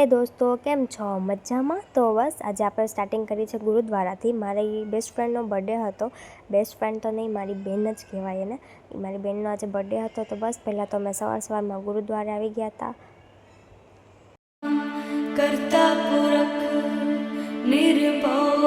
હાય દોસ્તો, કેમ છો? મજામાં? તો બસ આજે આપણે સ્ટાર્ટિંગ કરી છે ગુરુદ્વારાથી. મારી બેસ્ટ ફ્રેન્ડનો બર્થડે હતો. બેસ્ટ ફ્રેન્ડ તો નહીં, મારી બેન જ કહેવાય એને. મારી બેનનો આજે બર્થડે હતો, તો બસ પહેલાં તો અમે સવારમાં ગુરુદ્વારે આવી ગયા હતા. કરતા પુરખ નિર્ભવ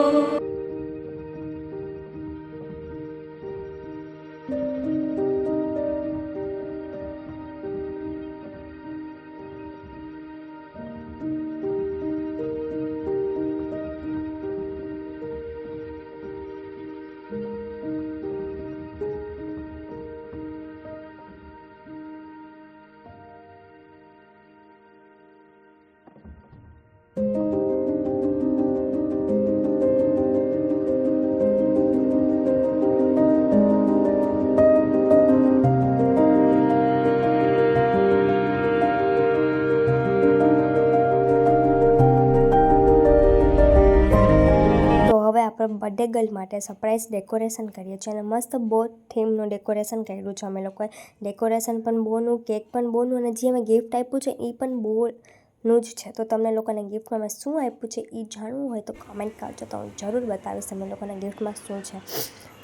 આપણે બર્થડે ગર્લ માટે સરપ્રાઈઝ ડેકોરેશન કરીએ છીએ અને મસ્ત બહુ થીમનું ડેકોરેશન કર્યું છે અમે લોકોએ. ડેકોરેશન પણ બહુનું, કેક પણ બહુનું અને જે અમે ગિફ્ટ આપ્યું છે એ પણ બહુનું જ છે. તો તમને લોકોને ગિફ્ટમાં મેં શું આપ્યું છે એ જાણવું હોય તો કમેન્ટ કરજો, તો હું જરૂર બતાવીશ તમને લોકોને ગિફ્ટમાં શું છે.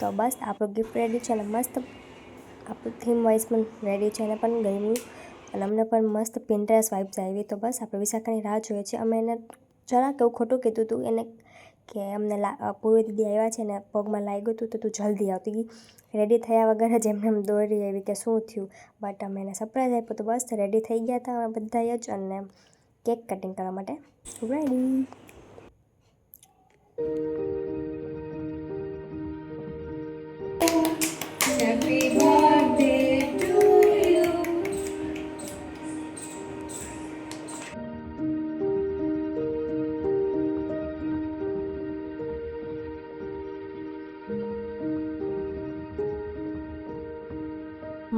તો બસ આપણું ગિફ્ટ રેડી છે અને મસ્ત આપણું થીમ વાઇઝ પણ રેડી છે અને પણ ગમ્યું અને અમને પણ મસ્ત પિન્ટરેસ્ટ વાઇબ્સ આવી. તો બસ આપણે વિશાખાની રાહ જોઈએ છીએ. અમે એને જરાક એવું ખોટું કીધું હતું એને કે અમને પૂર્વી દીદી આવ્યા છે ને પગમાં લાગ્યું હતું તો તું જલ્દી આવતી. રેડી થયા વગર જ એમને દોરી આવી કે શું થયું, બટ અમે એને સરપ્રાઈઝ આપ્યું. તો બસ રેડી થઈ ગયા હતા અમે બધાએ જ અને કેક કટિંગ કરવા માટે ready. Happy birthday to you.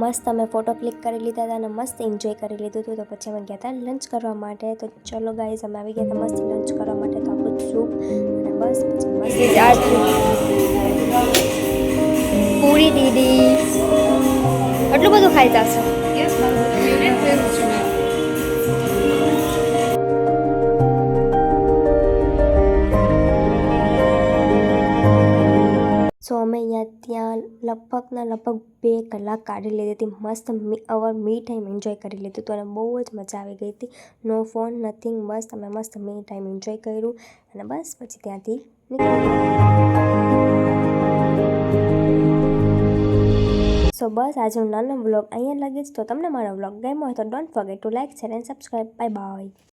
મસ્ત અમે ફોટો ક્લિક કરી લીધા હતા અને મસ્ત એન્જોય કરી લીધું હતું. તો પછી અમે ગયા હતા લંચ કરવા માટે. તો ચલો ગાઈઝ, અમે આવી ગયા હતા મસ્ત લંચ કરવા માટે. તો આપણું સૂપ અને બસ પછી મસ્ત પૂરી દીદી આટલું બધું ખાઈ જશે. સો અમે ત્યાં લગભગ 2 કલાક કાઢી લીધી હતી. મસ્ત મી ટાઈમ એન્જોય કરી લીધું હતું અને બહુ જ મજા આવી ગઈ હતી. નો ફોન નથિંગ, બસ અમે મસ્ત મી ટાઈમ એન્જોય કર્યું અને બસ પછી ત્યાંથી સો બસ આજે હું નાનો વ્લોગ અહીંયા લાગીશ. તો તમને મારો વ્લોગ ગમ્યો હોય તો don't forget two like, share and subscribe. Bye bye.